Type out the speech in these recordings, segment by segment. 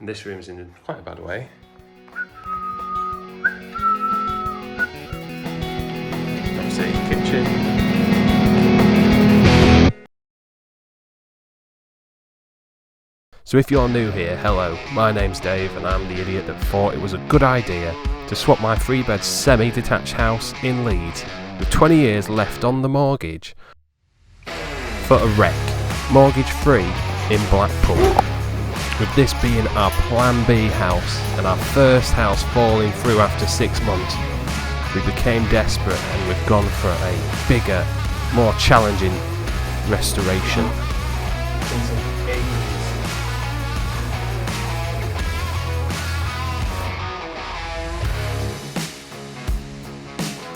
And this room's in quite a bad way. Obviously, kitchen. So if you're new here, hello, my name's Dave and I'm the idiot that thought it was a good idea to swap my 3-bed semi-detached house in Leeds with 20 years left on the mortgage for a wreck, mortgage-free in Blackpool. With this being our Plan B house and our first house falling through after 6 months, we became desperate and we've gone for a bigger, more challenging restoration.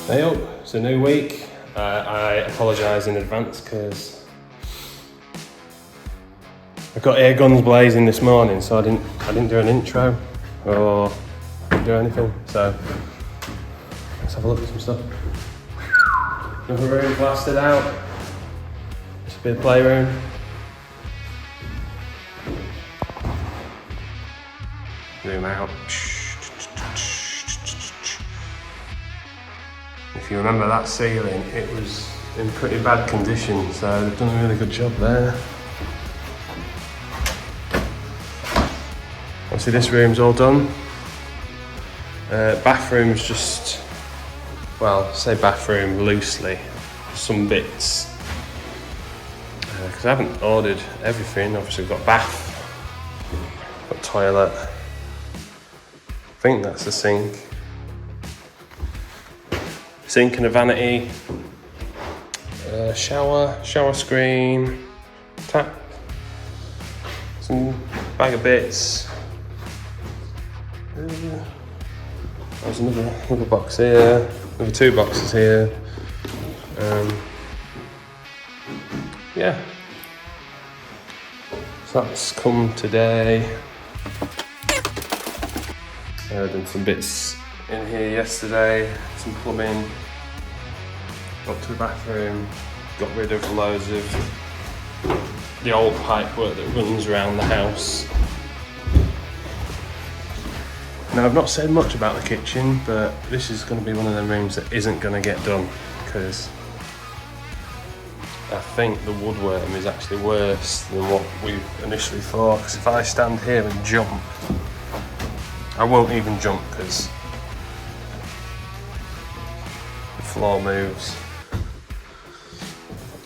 Hey up, it's a new week. I apologise in advance because I got air guns blazing this morning, so I didn't do an intro or do anything. So let's have a look at some stuff. Another room plastered out. This will be a playroom. Zoom out. If you remember that ceiling, it was in pretty bad condition, so they've done a really good job there. Obviously this room's all done. Bathroom's just, well, say bathroom loosely, some bits. Because I haven't ordered everything. Obviously we've got bath, got toilet. I think that's the sink. Sink and a vanity, shower screen, tap, some bag of bits. There's another box here, another 2 boxes here. Yeah, so that's come today. Done some bits in here yesterday, some plumbing. Got to the bathroom, got rid of loads of the old pipework that runs around the house. Now I've not said much about the kitchen, but this is going to be one of the rooms that isn't going to get done because I think the woodworm is actually worse than what we initially thought. Because if I stand here and jump, I won't even jump because the floor moves.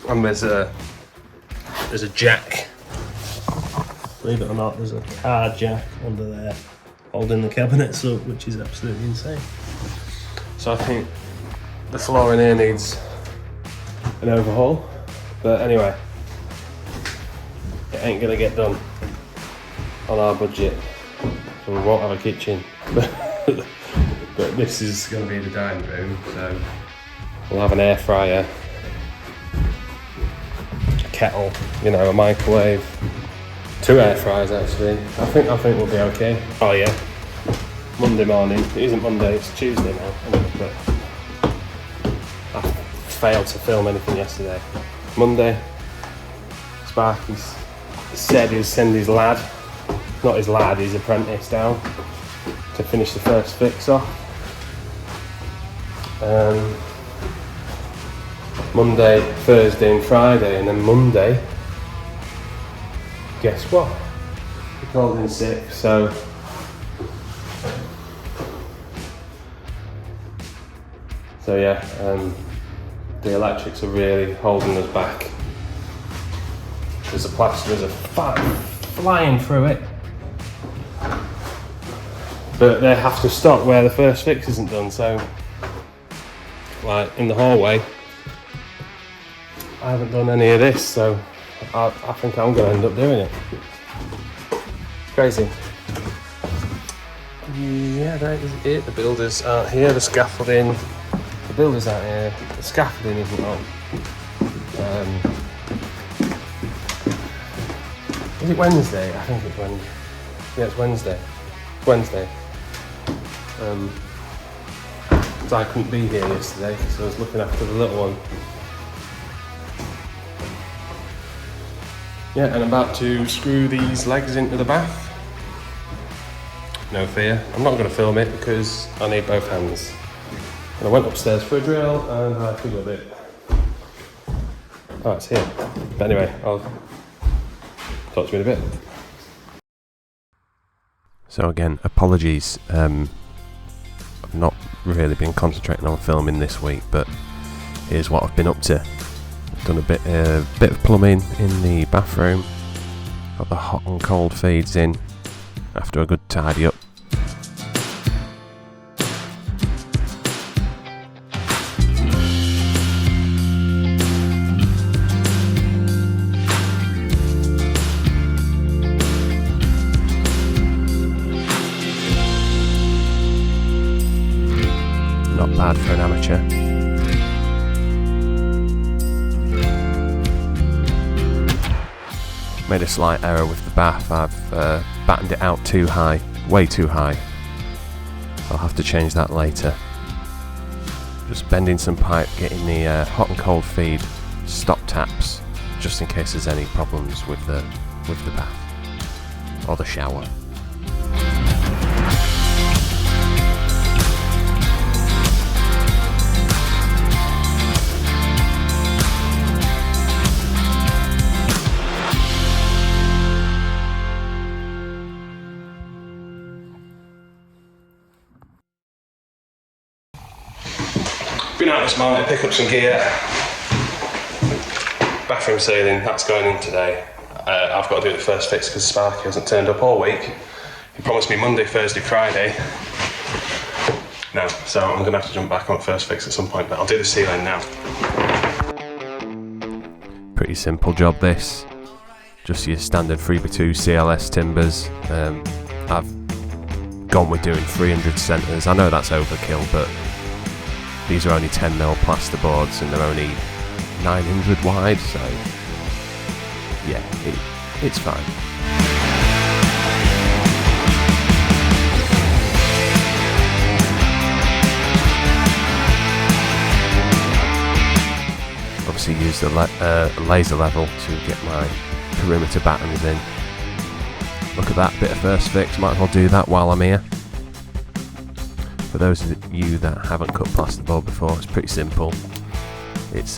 And there's a jack. Believe it or not, there's a car jack under there holding the cabinets up, which is absolutely insane. So I think the floor in here needs an overhaul. But anyway, it ain't gonna get done on our budget. So we won't have a kitchen. But this is gonna be the dining room, so we'll have an air fryer, kettle, you know, a microwave, 2 air fryers actually. I think we'll be okay. Oh yeah, Monday morning. It isn't Monday, it's Tuesday now. But I failed to film anything yesterday. Monday, Sparky's said he'd send his lad, not his lad, his apprentice down to finish the first fix off. Monday, Thursday and Friday, and then Monday, guess what? He called in sick, so yeah, the electrics are really holding us back. Because the plasterers are flying through it. But they have to stop where the first fix isn't done, so like in the hallway, I haven't done any of this, so I think I'm going to end up doing it. Crazy. Yeah, that is it. The builders aren't here, the scaffolding. The builders aren't here, the scaffolding isn't on. Is it Wednesday? I think it's Wednesday. Yeah, it's Wednesday. It's Wednesday. So I couldn't be here yesterday because I was looking after the little one. Yeah, and I'm about to screw these legs into the bath. no fear. I'm not going to film it because I need both hands. And I went upstairs for a drill and I forgot it. Oh, it's here. But anyway, I'll talk to you in a bit. So again, apologies. I've not really been concentrating on filming this week, but here's what I've been up to. I've done a bit of plumbing in the bathroom. Got the hot and cold feeds in after a good tidy up. Not bad for an amateur. Made a slight error with the bath. I've battened it out too high, way too high. I'll have to change that later. Just bending some pipe, getting the hot and cold feed stop taps, just in case there's any problems with the bath or the shower. Been out this morning to pick up some gear. Bathroom ceiling, that's going in today. I've got to do the first fix because Sparky hasn't turned up all week. He promised me Monday, Thursday, Friday. No, so I'm going to have to jump back on first fix at some point, but I'll do the ceiling now. Pretty simple job this. Just your standard 3x2 CLS timbers. I've gone with doing 300 centres. I know that's overkill, but these are only 10mm plasterboards and they're only 900 wide, so yeah, it's fine. Obviously use the laser level to get my perimeter battens in. Look at that bit of first fix, might as well do that while I'm here. For those of you that haven't cut plasterboard before, it's pretty simple. It's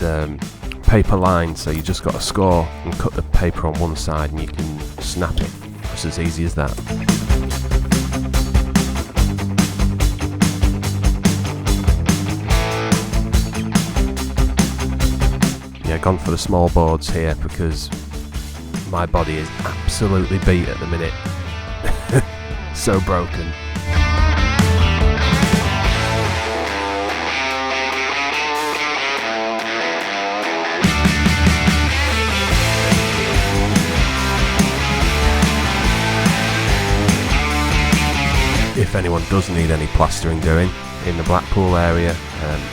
paper lined, so you just got to score and cut the paper on one side and you can snap it. It's as easy as that. Yeah, gone for the small boards here because my body is absolutely beat at the minute. So broken. If anyone does need any plastering doing in the Blackpool area,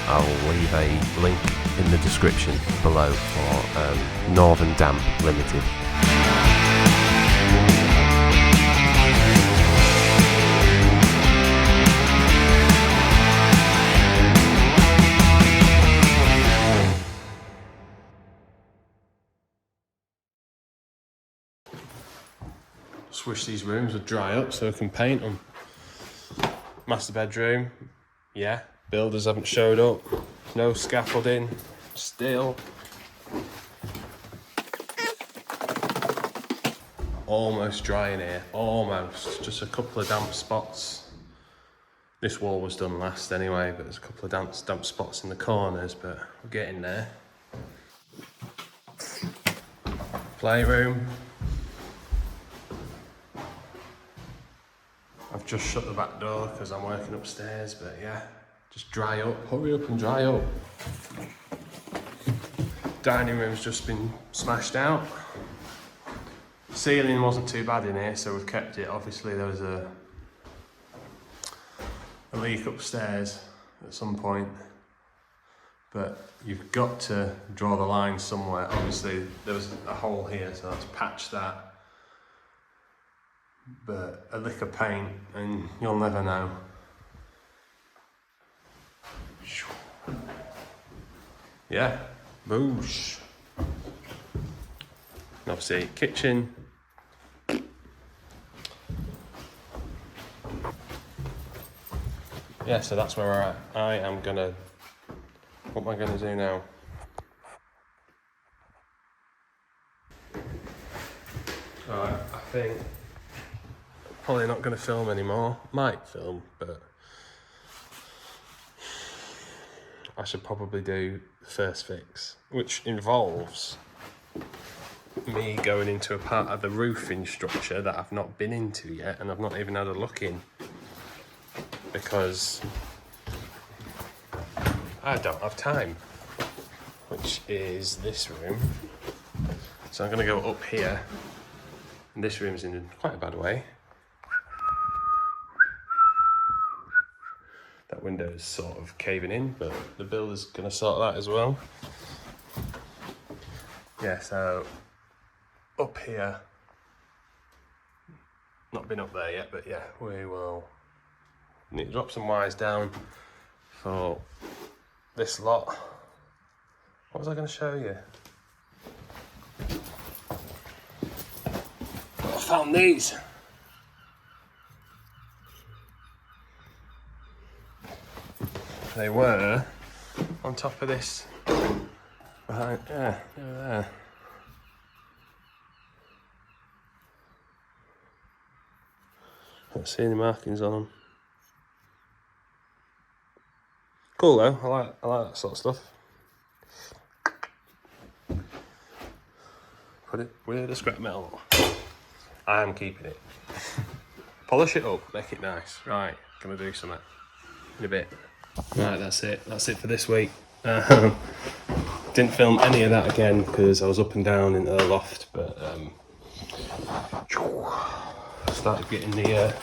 I'll leave a link in the description below for Northern Damp Limited. Just wish these rooms would dry up so I can paint them. Master bedroom, yeah, builders haven't showed up, no scaffolding, still. Almost dry in here, almost, just a couple of damp spots. This wall was done last anyway, but there's a couple of damp spots in the corners, but we're getting there. Playroom. I've just shut the back door because I'm working upstairs, but yeah, just dry up, hurry up and dry up. Dining room's just been smashed out. Ceiling wasn't too bad in here, so we've kept it. Obviously there was a leak upstairs at some point, but you've got to draw the line somewhere. Obviously there was a hole here, so let's patch that. But a lick of paint and you'll never know. Yeah, boosh. And obviously kitchen. yeah, so that's where we're at. What am I gonna do now? Alright, I think probably not gonna film anymore. Might film, but I should probably do the first fix, which involves me going into a part of the roofing structure that I've not been into yet, and I've not even had a look in, because I don't have time, which is this room. So I'm going to go up here, and this room's in quite a bad way. That window is sort of caving in, but the builder's going to sort that as well. Yeah, so up here, not been up there yet, but yeah, we will need to drop some wires down for this lot. What was I going to show you? Oh, I found these. They were on top of this. Behind, yeah, they were there. Don't see any markings on them. Cool though, I like that sort of stuff. Put it with the scrap metal. I am keeping it. Polish it up, make it nice. Right, gonna do something in a bit. Right, that's it. That's it for this week. Didn't film any of that again because I was up and down into the loft, but started getting the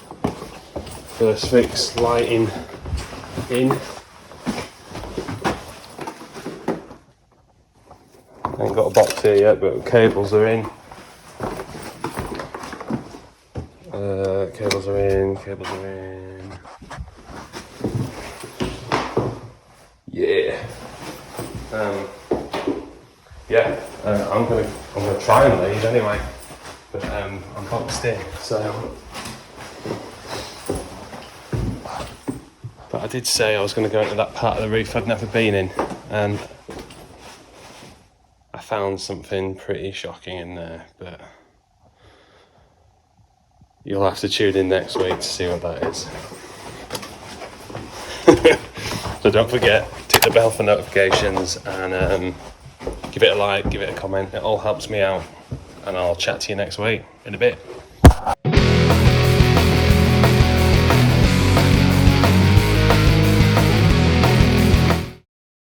first fix lighting in. I ain't got a box here yet, but cables are in. Cables are in. Yeah. I'm gonna try and leave anyway, but I'm boxed in, so. But I did say I was going to go into that part of the roof I'd never been in, and I found something pretty shocking in there, but you'll have to tune in next week to see what that is. So don't forget, tick the bell for notifications, and give it a like, give it a comment. It all helps me out, and I'll chat to you next week in a bit.